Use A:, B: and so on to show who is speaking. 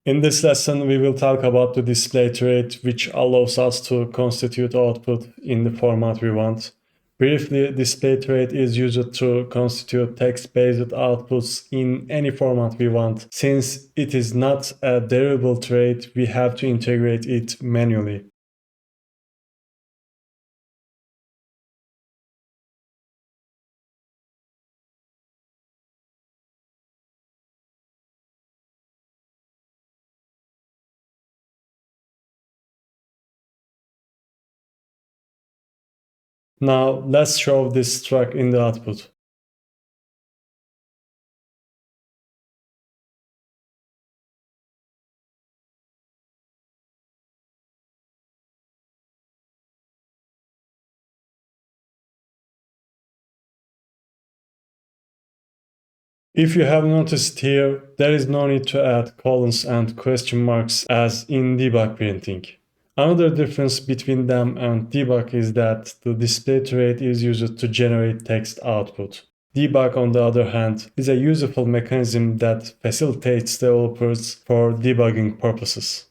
A: In this lesson, we will talk about the display trait, which allows us to constitute output in the format we want. Briefly, display trait is used to constitute text-based outputs in any format we want. Since it is not a derivable trait, we have to integrate it manually. Now, let's show this struct in the output. If you have noticed here, there is no need to add colons and question marks as in debug printing. Another difference between them and debug is that the display trait is used to generate text output. Debug, on the other hand, is a useful mechanism that facilitates developers for debugging purposes.